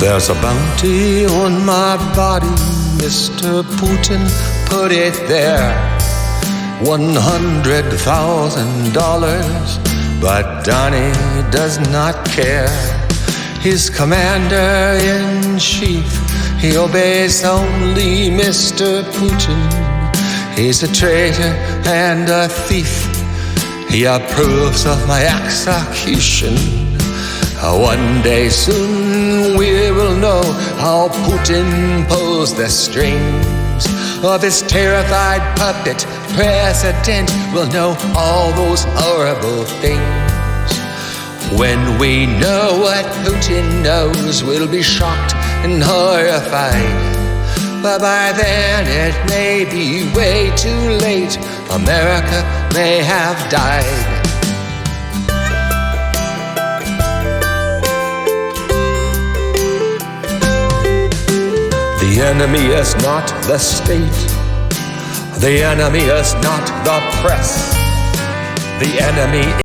There's a bounty on my body, Mr. Putin put it there. $100,000, but Donnie does not care. He's commander-in-chief, he obeys only Mr. Putin. He's a traitor and a thief, he approves of my execution. One day soon we will know how Putin pulls the strings of his terrified puppet president. We'll know all those horrible things. When we know what Putin knows, we'll be shocked and horrified. But by then it may be way too late. America may have died. The enemy is not the state. The enemy is not the press. The enemy